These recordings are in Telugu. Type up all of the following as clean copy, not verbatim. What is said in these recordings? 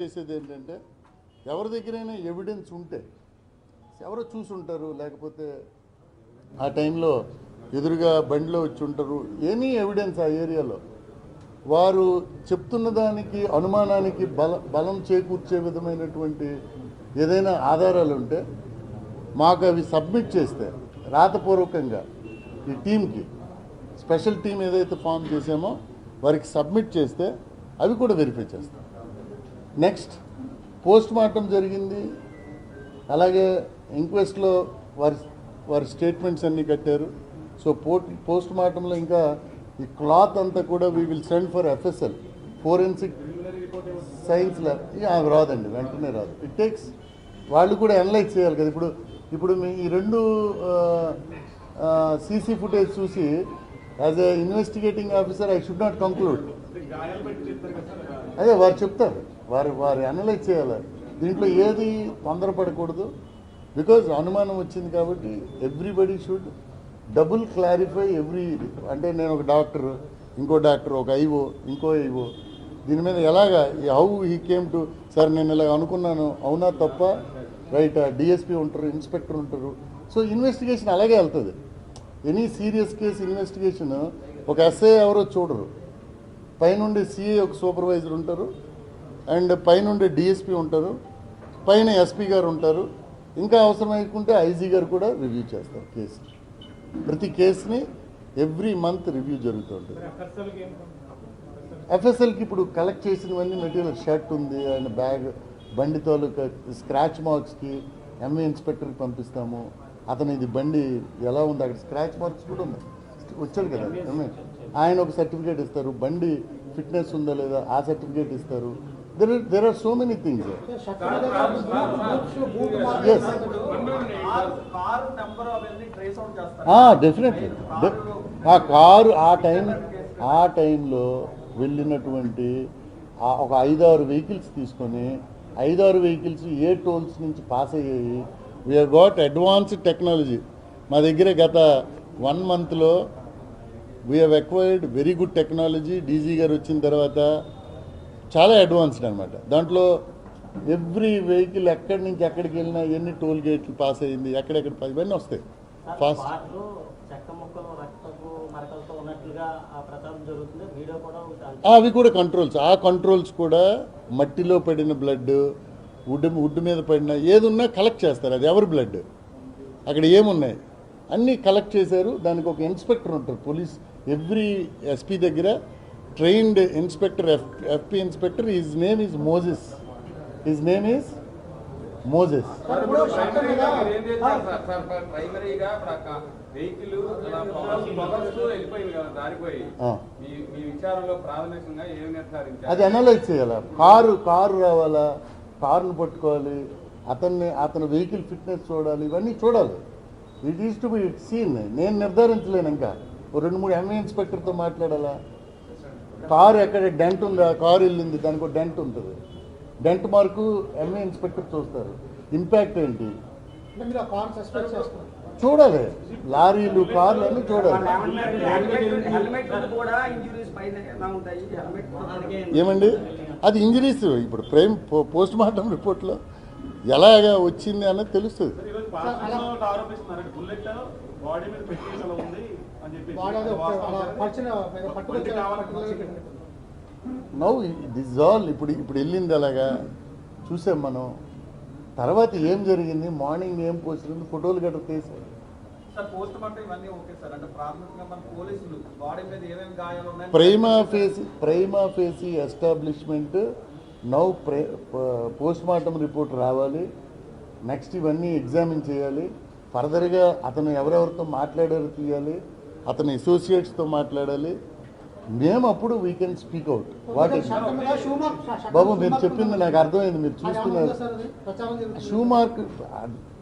చేసేది ఏంటంటే ఎవరి దగ్గరైనా ఎవిడెన్స్ ఉంటే ఎవరో చూసుంటారు, లేకపోతే ఆ టైంలో ఎదురుగా బండిలో వచ్చి ఉంటారు, ఎనీ ఎవిడెన్స్ ఆ ఏరియాలో వారు చెప్తున్న దానికి అనుమానానికి బలం చేకూర్చే విధమైనటువంటి ఏదైనా ఆధారాలు ఉంటే మాకు అవి సబ్మిట్ చేస్తే రాతపూర్వకంగా ఈ టీంకి స్పెషల్ టీం ఏదైతే ఫామ్ చేసామో వారికి సబ్మిట్ చేస్తే అవి కూడా వెరిఫై చేస్తాం. నెక్స్ట్ పోస్ట్ మార్టం జరిగింది, అలాగే ఇంక్వెస్ట్లో వారి స్టేట్మెంట్స్ అన్నీ కట్టారు. సో పోస్ట్ మార్టంలో ఇంకా ఈ క్లాత్ అంతా కూడా we will send for FSL forensic science lab. అది రాదండి, వెంటనే రాదు. ఇట్ టేక్స్, వాళ్ళు కూడా అనలైజ్ చేయాలి కదా. ఇప్పుడు మీ ఈ రెండు సీసీ ఫుటేజ్ చూసి as a investigating officer I should not conclude. అదే వారు చెప్తారు, వారు అనలైజ్ చేయాలి. దీంట్లో ఏది తొందరపడకూడదు, బికాజ్ అనుమానం వచ్చింది కాబట్టి ఎవ్రీబడి షుడ్ డబుల్ క్లారిఫై అంటే నేను ఒక డాక్టర్, ఇంకో డాక్టర్, ఒక ఐఓ, ఇంకో ఐఓ, దీని మీద ఎలాగా how he came to sir నేను ఇలా అనుకున్నాను, అవునా తప్ప, రైట్, డిఎస్పీ ఉంటారు, ఇన్స్పెక్టర్ ఉంటారు. సో ఇన్వెస్టిగేషన్ అలాగే వెళ్తుంది. ఎనీ సీరియస్ కేసు ఇన్వెస్టిగేషన్ ఒక ఎస్ఐ ఎవరో చూడరు, పైనుండి సిఐ ఒక సూపర్వైజర్ ఉంటారు, అండ్ పైనుండి డిఎస్పీ ఉంటారు, పైన ఎస్పీ గారు ఉంటారు, ఇంకా అవసరమైకుంటే ఐజీ గారు కూడా రివ్యూ చేస్తారు కేసు. ప్రతి కేసుని ఎవ్రీ మంత్ రివ్యూ జరుగుతుంటుంది. FSLకి ఇప్పుడు కలెక్ట్ చేసినవన్నీ మెటీరియల్, షర్ట్ ఉంది, ఆయన బ్యాగ్, బండి తాలూకా స్క్రాచ్ మార్క్స్కి ఎంఏ ఇన్స్పెక్టర్కి పంపిస్తాము. అతను ఇది బండి ఎలా ఉంది, అక్కడ స్క్రాచ్ మార్క్స్ కూడా ఉన్నాయి, వచ్చాడు కదా ఎంఏ, ఆయన ఒక సర్టిఫికేట్ ఇస్తారు, బండి ఫిట్నెస్ ఉందా లేదా ఆ సర్టిఫికేట్ ఇస్తారు. There are so many things. Yes. Definitely. ఆ కారు ఆ టైంలో వెళ్ళినటువంటి ఒక 5-6 వెహికల్స్ తీసుకొని 5-6 వెహికల్స్ ఏ టోల్స్ నుంచి పాస్ అయ్యాయి. We are got advanced technology. మా దగ్గర గత 1 monthలో we have acquired very good technology. DG గారు వచ్చిన తర్వాత చాలా అడ్వాన్స్డ్ అనమాట. దాంట్లో ఎవ్రీ వెహికల్ ఎక్కడి నుంచి ఎక్కడికి వెళ్ళినా ఎన్ని టోల్ గేట్లు పాస్ అయ్యింది, ఎక్కడెక్కడ ఇవన్నీ వస్తాయి ఫాస్ట్. అవి కూడా కంట్రోల్స్, ఆ కంట్రోల్స్ కూడా మట్టిలో పడిన బ్లడ్, వుడ్ మీద పడిన ఏది ఉన్నా కలెక్ట్ చేస్తారు. అది ఎవరి బ్లడ్, అక్కడ ఏమున్నాయి అన్నీ కలెక్ట్ చేశారు. దానికి ఒక ఇన్స్పెక్టర్ ఉంటారు, పోలీస్ ఎవ్రీ ఎస్పీ దగ్గర trained inspector, FP inspector. His name is Moses. అది అనలైజ్ చేయాలా, కారు రావాలా, కారును పట్టుకోవాలి, అతని వెహికల్ ఫిట్నెస్ చూడాలి, ఇవన్నీ చూడాలి. It is to be seen. నేను నిర్ధారించలేను. ఇంకా 2-3 ఎంఏ ఇన్స్పెక్టర్తో మాట్లాడాలా. కారు ఎక్కడ డెంట్ ఉందా, కారు వెళ్ళింది, దానికి ఒక డెంట్ ఉంటుంది, డెంట్ మార్కు ఎంఏ ఇన్స్పెక్టర్ చూస్తారు. ఇంపాక్ట్ ఏంటి చూడాలి, లారీలు, కార్లు అన్నీ చూడాలి. ఏమండి అది ఇంజరీస్ ఇప్పుడు పోస్ట్ మార్టం రిపోర్ట్లో ఎలాగా వచ్చింది అన్నది తెలుస్తుంది. నౌ దిస్ ఆల్ ఇప్పుడు వెళ్ళింది అలాగా చూసాం మనం. తర్వాత ఏం జరిగింది, మార్నింగ్ ఏం పోస్ట్ ఫోటోలు గట్రా తీసారు. Prima facie establishment. Now post mortem report రావాలి. నెక్స్ట్ ఇవన్నీ ఎగ్జామిన్ చేయాలి. ఫర్దర్గా అతను ఎవరెవరితో మాట్లాడారో తీయాలి, అతని అసోసియేట్స్తో మాట్లాడాలి. మేము అప్పుడు వీ కెన్ స్పీక్ అవుట్. బాబు మీరు చెప్పింది నాకు అర్థమైంది, మీరు చూస్తున్నారు. షూ మార్క్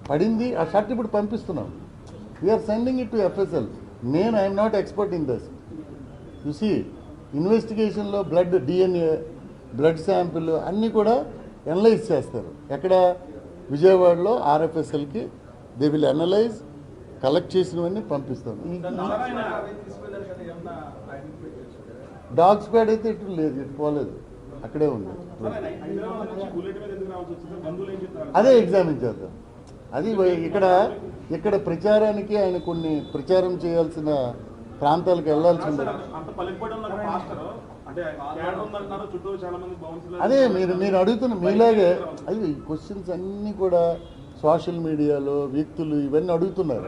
పడింది, ఆ షర్ట్ ఇప్పుడు పంపిస్తున్నాం. We are sending it to FSL. I'm not expert in this. You see ఇన్వెస్టిగేషన్లో బ్లడ్, DNA, బ్లడ్ శాంపిల్ అన్నీ కూడా అనలైజ్ చేస్తారు. ఎక్కడ విజయవాడలో RFSLకి దే విల్ అనలైజ్, కలెక్ట్ చేసినవన్నీ పంపిస్తాను. డాగ్ స్క్వాడ్ అయితే ఇటు లేదు, ఇటు పోలేదు. అక్కడే ఉంది. అదే ఎగ్జామిన్ చేద్దాం. అది ఇక్కడ ప్రచారానికి ఆయన కొన్ని ప్రచారం చేయాల్సిన ప్రాంతాలకు వెళ్ళాల్సి ఉంది. అదే మీరు అడుగుతున్న మీలాగే అయ్యో ఈ క్వశ్చన్స్ అన్నీ కూడా సోషల్ మీడియాలో వ్యక్తులు ఇవన్నీ అడుగుతున్నారు.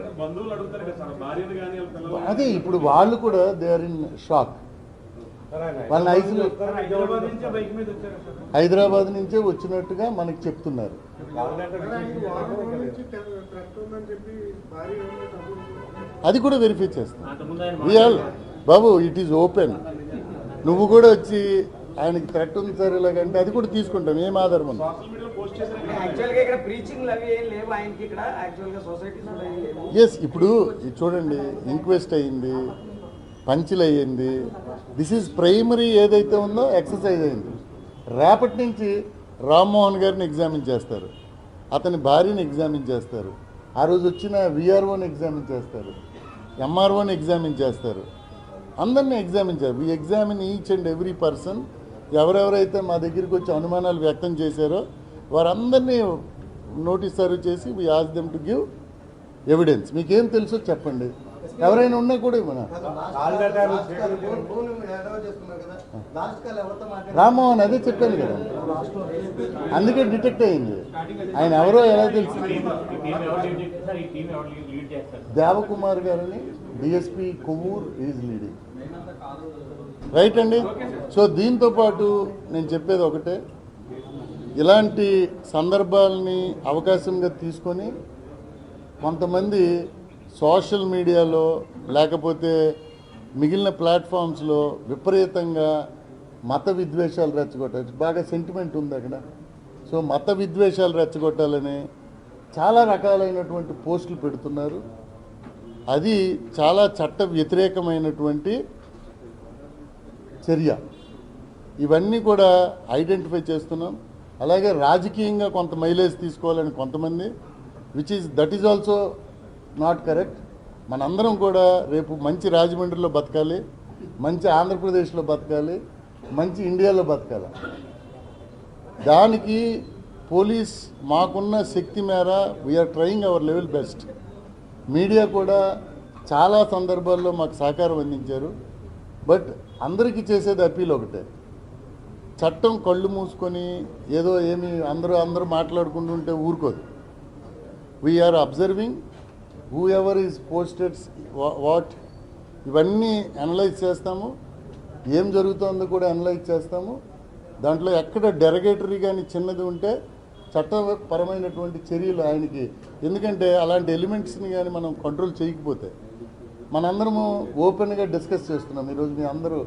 అదే ఇప్పుడు వాళ్ళు కూడా దే ఆర్ ఇన్ షాక్. వాళ్ళని హైదరాబాద్ నుంచే వచ్చినట్టుగా మనకి చెప్తున్నారు. అది కూడా వెరిఫై చేస్తాం. బాబు ఇట్ ఈజ్ ఓపెన్. నువ్వు కూడా వచ్చి ఆయనకి థ్రెట్ ఉంది సార్ ఇలాగంటే అది కూడా తీసుకుంటాం. ఏం ఆధారం ఉంది? ఎస్, ఇప్పుడు చూడండి, ఇంక్వెస్ట్ అయ్యింది, పంచులు అయ్యింది. దిస్ ఈజ్ ప్రైమరీ ఏదైతే ఉందో ఎక్సర్సైజ్ అయింది. రేపటి నుంచి రామ్మోహన్ గారిని ఎగ్జామిన్ చేస్తారు, అతని భార్యని ఎగ్జామిన్ చేస్తారు, ఆ రోజు వచ్చిన విఆర్ఓని ఎగ్జామిన్ చేస్తారు, ఎంఆర్ఓని ఎగ్జామిన్ చేస్తారు, అందరినీ ఎగ్జామిన్ చేస్తారు. We examine each and every person. ఎవరెవరైతే మా దగ్గరికి వచ్చి అనుమానాలు వ్యక్తం చేశారో వారందరినీ నోటీస్ సర్వ్ చేసి we ask them to give evidence. మీకేం తెలుసో చెప్పండి, ఎవరైనా ఉన్నా కూడా ఇవ్వనా. రామ్మోహన్ అదే చెప్పాను కదా, అందుకే డిటెక్ట్ అయింది. ఆయన ఎవరో ఎలా తెలుసు? దేవకుమార్ గారిని DSP Kovvur is leading. Right అండి. సో దీంతో పాటు నేను చెప్పేది ఒకటే, ఇలాంటి సందర్భాలని అవకాశంగా తీసుకొని కొంతమంది సోషల్ మీడియాలో లేకపోతే మిగిలిన ప్లాట్ఫామ్స్లో విపరీతంగా మత విద్వేషాలు రెచ్చగొట్టాలి. బాగా సెంటిమెంట్ ఉంది అక్కడ. సో మత విద్వేషాలు రెచ్చగొట్టాలని చాలా రకాలైనటువంటి పోస్టులు పెడుతున్నారు. అది చాలా చట్ట వ్యతిరేకమైనటువంటి చర్య. ఇవన్నీ కూడా ఐడెంటిఫై చేస్తున్నాం. అలాగే రాజకీయంగా కొంత మైలేజ్ తీసుకోవాలని కొంతమంది, that is also not correct. మనందరం కూడా రేపు మంచి రాజమండ్రిలో బతకాలి, మంచి ఆంధ్రప్రదేశ్లో బతకాలి, మంచి ఇండియాలో బతకాలి. దానికి పోలీస్ మాకున్న శక్తి మేర we are trying our level best. Media కూడా చాలా సందర్భాల్లో మాకు సహకారం అందించారు. బట్ అందరికీ చేసేది అప్పీల్ ఒకటే, చట్టం కళ్ళు మూసుకొని ఏదో ఏమి అందరూ మాట్లాడుకుంటుంటే ఊరుకోదు. We are observing whoever is posted what, ఇవన్నీ అనలైజ్ చేస్తాము. ఏం జరుగుతుందో కూడా అనలైజ్ చేస్తాము. దాంట్లో ఎక్కడ డెరగేటరీ కానీ చిన్నది ఉంటే చట్టపరమైనటువంటి చర్యలు ఆయనకి, ఎందుకంటే అలాంటి ఎలిమెంట్స్ని కానీ మనం కంట్రోల్ చేయకపోతే. మనందరము ఓపెన్గా డిస్కస్ చేస్తున్నాం ఈరోజు. మీ అందరూ